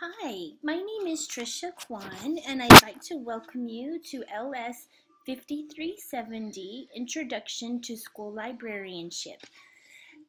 Hi, my name is Trisha Kwan, and I'd like to welcome you to LS 5370 Introduction to School Librarianship.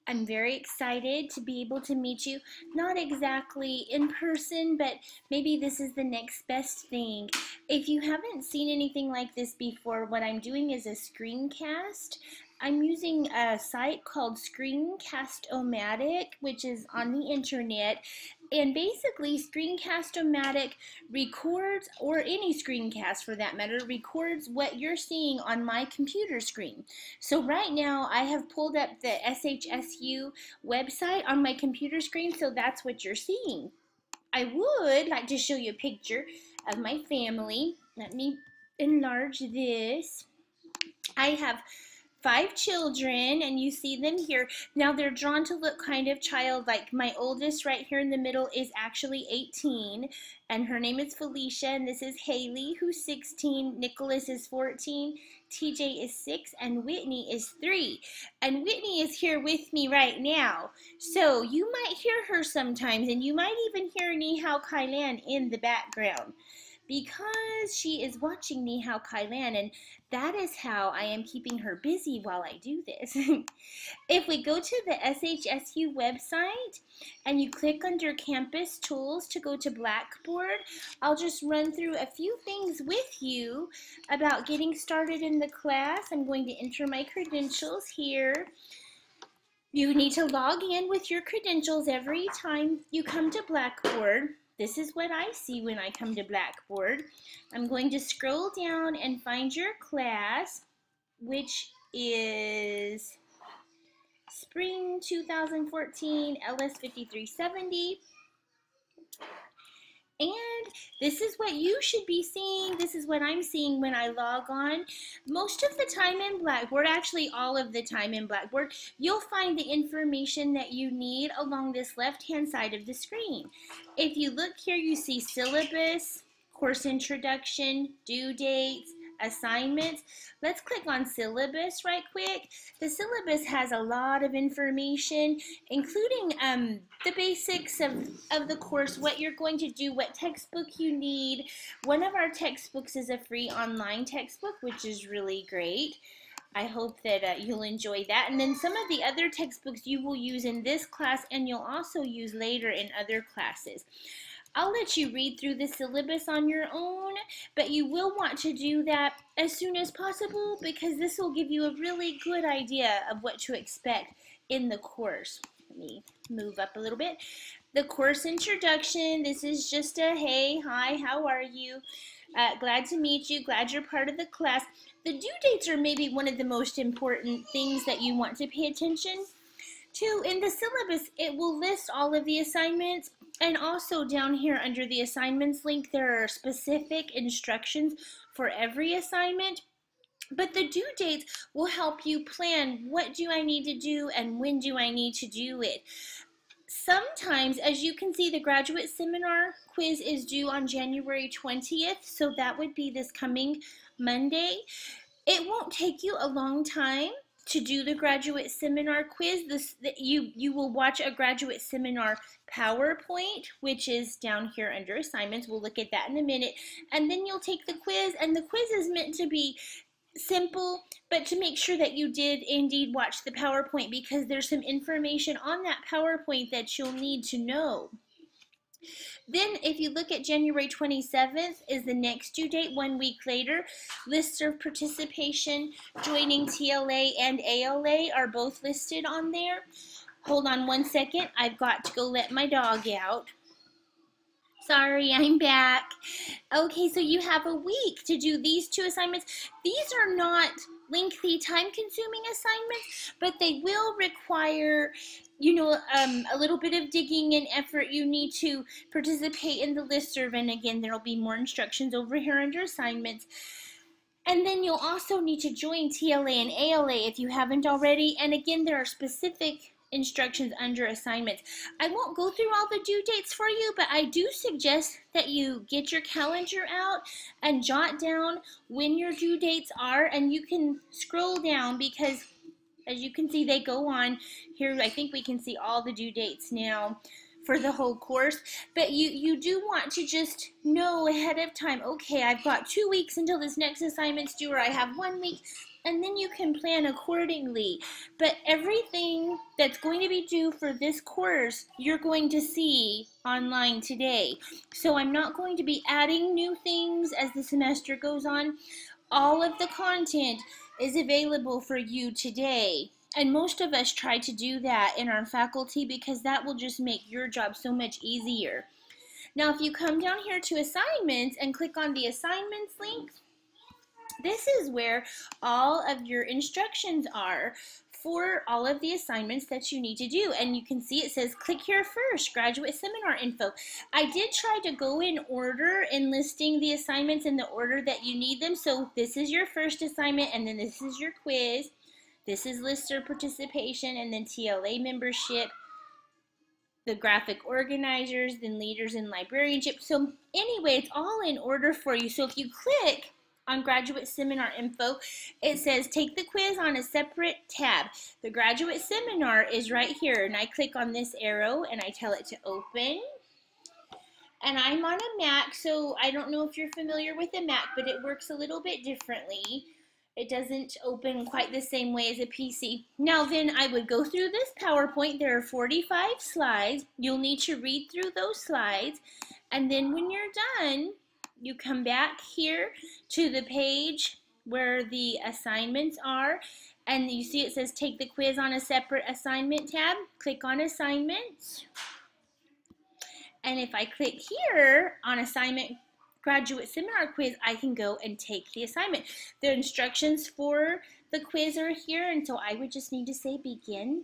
I'm very excited to be able to meet you, not exactly in person, but maybe this is the next best thing. If you haven't seen anything like this before, what I'm doing is a screencast. I'm using a site called Screencast-O-Matic, which is on the internet. And basically, Screencast-O-Matic records, or any screencast for that matter, records what you're seeing on my computer screen. So right now, I have pulled up the SHSU website on my computer screen, so that's what you're seeing. I would like to show you a picture of my family. Let me enlarge this. I have 5 children, and you see them here. Now they're drawn to look kind of childlike. My oldest right here in the middle is actually 18, and her name is Felicia, and this is Haley, who's 16, Nicholas is 14, TJ is 6, and Whitney is 3. And Whitney is here with me right now. So you might hear her sometimes, and you might even hear Ni Hao Kai Lan in the background, because she is watching Ni Hao Kai Lan, and that is how I am keeping her busy while I do this. If we go to the SHSU website and you click under Campus Tools to go to Blackboard, I'll just run through a few things with you about getting started in the class. I'm going to enter my credentials here. You need to log in with your credentials every time you come to Blackboard. This is what I see when I come to Blackboard. I'm going to scroll down and find your class, which is Spring 2014 LS 5370. And this is what you should be seeing. This is what I'm seeing when I log on. Most of the time in Blackboard, actually all of the time in Blackboard, you'll find the information that you need along this left-hand side of the screen. If you look here, you see syllabus, course introduction, due dates, assignments. Let's click on syllabus right quick. The syllabus has a lot of information, including the basics of the course, what you're going to do, what textbook you need. One of our textbooks is a free online textbook, which is really great. I hope that you'll enjoy that. And then some of the other textbooks you will use in this class, and you'll also use later in other classes. I'll let you read through the syllabus on your own, but you will want to do that as soon as possible, because this will give you a really good idea of what to expect in the course. Let me move up a little bit. The course introduction, this is just a hey, hi, how are you? Glad to meet you, glad you're part of the class. The due dates are maybe one of the most important things that you want to pay attention to. In the syllabus, it will list all of the assignments, and also down here under the assignments link, there are specific instructions for every assignment. But the due dates will help you plan, what do I need to do and when do I need to do it. Sometimes, as you can see, the graduate seminar quiz is due on January 20th, so that would be this coming Monday. It won't take you a long time to do the graduate seminar quiz. You will watch a graduate seminar PowerPoint, which is down here under assignments. We'll look at that in a minute. And then you'll take the quiz, and the quiz is meant to be simple, but to make sure that you did indeed watch the PowerPoint, because there's some information on that PowerPoint that you'll need to know. Then if you look at January 27th is the next due date, 1 week later. Lists of participation, joining TLA and ALA are both listed on there. Hold on one second, I've got to go let my dog out. Sorry, I'm back. Okay, so you have a week to do these 2 assignments. These are not lengthy, time-consuming assignments, but they will require, you know, a little bit of digging and effort. You need to participate in the listserv, and again, there will be more instructions over here under assignments. And then you'll also need to join TLA and ALA if you haven't already, and again, there are specific instructions under assignments. I won't go through all the due dates for you, but I do suggest that you get your calendar out and jot down when your due dates are, and you can scroll down, because as you can see, they go on here. I think we can see all the due dates now for the whole course, but you do want to just know ahead of time, okay, I've got 2 weeks until this next assignment's due, or I have 1 week, and then you can plan accordingly. But everything that's going to be due for this course, you're going to see online today. So I'm not going to be adding new things as the semester goes on. All of the content is available for you today. And most of us try to do that in our faculty because that will just make your job so much easier. Now, if you come down here to assignments and click on the assignments link, this is where all of your instructions are for all of the assignments that you need to do. And you can see it says click here first, graduate seminar info. I did try to go in order in listing the assignments in the order that you need them. So this is your first assignment, and then this is your quiz. This is lister participation, and then TLA membership, the graphic organizers, then leaders in librarianship. So anyway, it's all in order for you. So if you click on graduate seminar info, it says take the quiz on a separate tab. The graduate seminar is right here, and I click on this arrow and I tell it to open. And I'm on a Mac, so I don't know if you're familiar with a Mac, but it works a little bit differently. It doesn't open quite the same way as a PC. Now then, I would go through this PowerPoint. There are 45 slides. You'll need to read through those slides. And then when you're done, you come back here to the page where the assignments are. And you see it says take the quiz on a separate assignment tab. Click on assignments. And if I click here on assignment graduate seminar quiz, I can go and take the assignment. The instructions for the quiz are here, and so I would just need to say begin,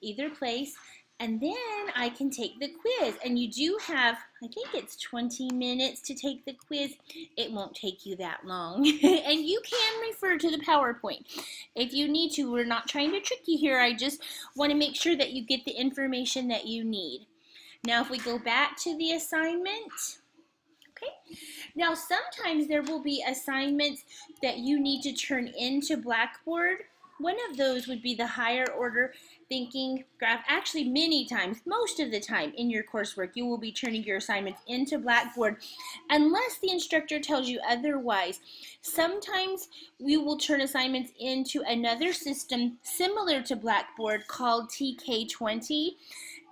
either place, and then I can take the quiz. And you do have, I think it's 20 minutes to take the quiz. It won't take you that long. And you can refer to the PowerPoint if you need to. We're not trying to trick you here. I just want to make sure that you get the information that you need. Now if we go back to the assignment, okay. Now sometimes there will be assignments that you need to turn into Blackboard. One of those would be the higher order thinking graph. Actually, many times, most of the time in your coursework, you will be turning your assignments into Blackboard unless the instructor tells you otherwise. Sometimes we will turn assignments into another system similar to Blackboard called TK20.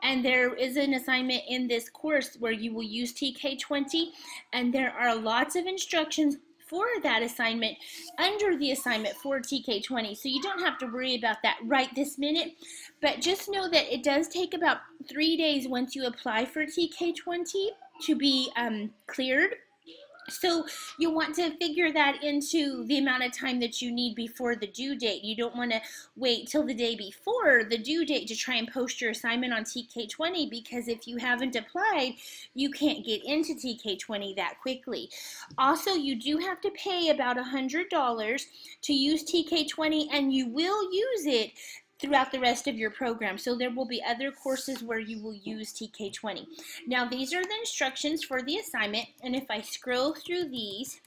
And there is an assignment in this course where you will use TK20, and there are lots of instructions for that assignment under the assignment for TK20. So you don't have to worry about that right this minute, but just know that it does take about 3 days once you apply for TK20 to be cleared. So you want to figure that into the amount of time that you need before the due date. You don't want to wait till the day before the due date to try and post your assignment on TK20, because if you haven't applied, you can't get into TK20 that quickly. Also, you do have to pay about $100 to use TK20, and you will use it throughout the rest of your program. So there will be other courses where you will use TK20. Now these are the instructions for the assignment, and if I scroll through these,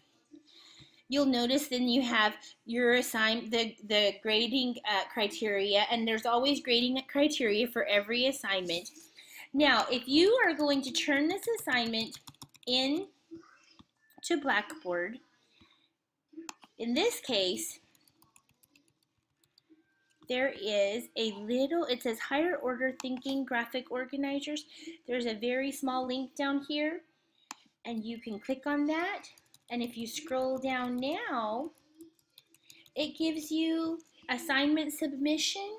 you'll notice then you have your the grading criteria, and there's always grading criteria for every assignment. Now if you are going to turn this assignment in to Blackboard, in this case, there is a little, it says higher order thinking graphic organizers. There's a very small link down here, and you can click on that. And if you scroll down now, it gives you assignment submission.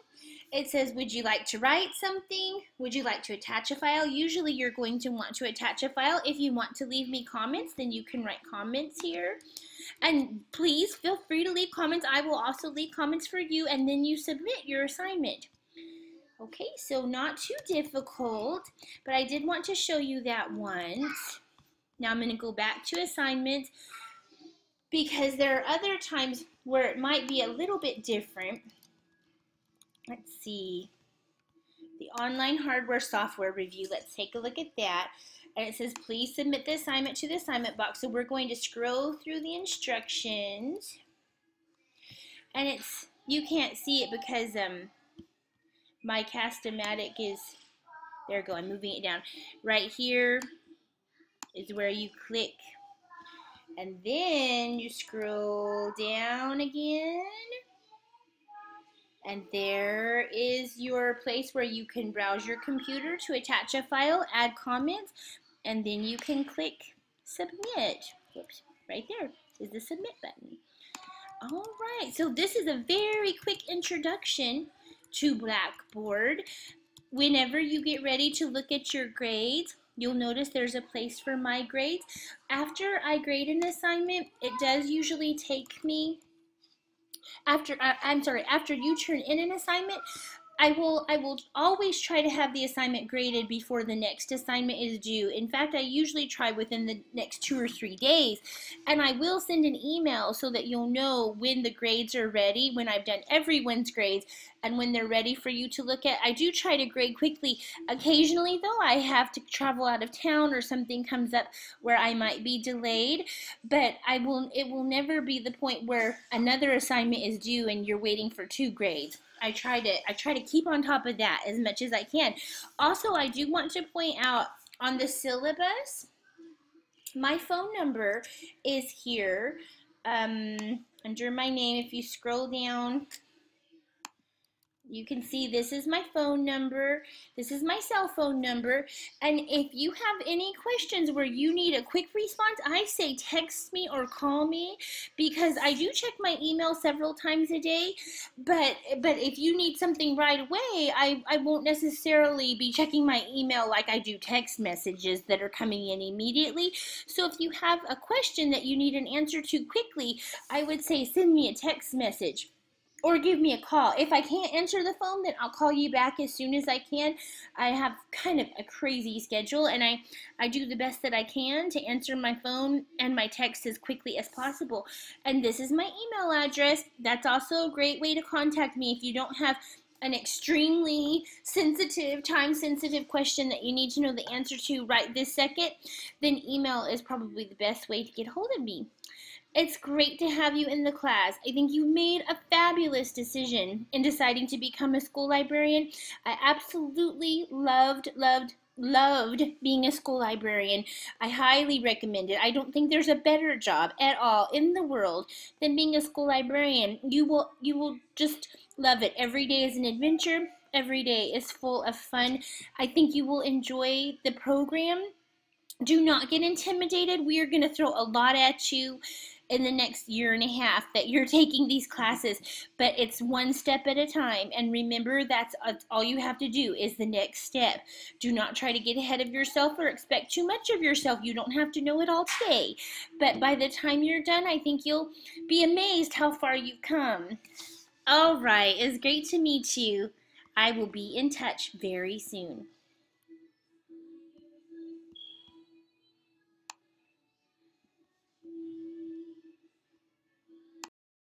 It says, would you like to write something? Would you like to attach a file? Usually you're going to want to attach a file. If you want to leave me comments, then you can write comments here. And please feel free to leave comments. I will also leave comments for you, and then you submit your assignment. Okay, so not too difficult, but I did want to show you that once. Now I'm going to go back to assignments because there are other times where it might be a little bit different. Let's see. The online hardware software review. Let's take a look at that. And it says, please submit the assignment to the assignment box. So we're going to scroll through the instructions. And it's, you can't see it because my Cast-O-Matic is There we go, I'm moving it down. Right here is where you click. And then you scroll down again. And there is your place where you can browse your computer to attach a file, add comments, and then you can click submit. Whoops, right there is the submit button. All right, so this is a very quick introduction to Blackboard. Whenever you get ready to look at your grades, you'll notice there's a place for my grades. After I grade an assignment, it does usually take me, after you turn in an assignment, I will always try to have the assignment graded before the next assignment is due. In fact, I usually try within the next 2 or 3 days. And I will send an email so that you'll know when the grades are ready, when I've done everyone's grades, and when they're ready for you to look at. I do try to grade quickly. Occasionally, though, I have to travel out of town or something comes up where I might be delayed. But it will never be the point where another assignment is due and you're waiting for 2 grades. I try to keep on top of that as much as I can. Also, I do want to point out on the syllabus, my phone number is here under my name. If you scroll down, you can see this is my phone number. This is my cell phone number. And if you have any questions where you need a quick response, I say text me or call me, because I do check my email several times a day. But if you need something right away, I won't necessarily be checking my email like I do text messages that are coming in immediately. So if you have a question that you need an answer to quickly, I would say send me a text message or give me a call. If I can't answer the phone, then I'll call you back as soon as I can. I have kind of a crazy schedule, and I do the best that I can to answer my phone and my text as quickly as possible. And this is my email address. That's also a great way to contact me if you don't have an extremely sensitive, time-sensitive question that you need to know the answer to right this second, then email is probably the best way to get hold of me. It's great to have you in the class. I think you made a fabulous decision in deciding to become a school librarian. I absolutely loved being a school librarian. I highly recommend it. I don't think there's a better job at all in the world than being a school librarian. You will just love it. Every day is an adventure. Every day is full of fun. I think you will enjoy the program. Do not get intimidated. We are going to throw a lot at you in the next year and a half that you're taking these classes, but it's one step at a time. And remember, that's all you have to do is the next step. Do not try to get ahead of yourself or expect too much of yourself. You don't have to know it all today, but by the time you're done, I think you'll be amazed how far you've come. All right, it's great to meet you. I will be in touch very soon.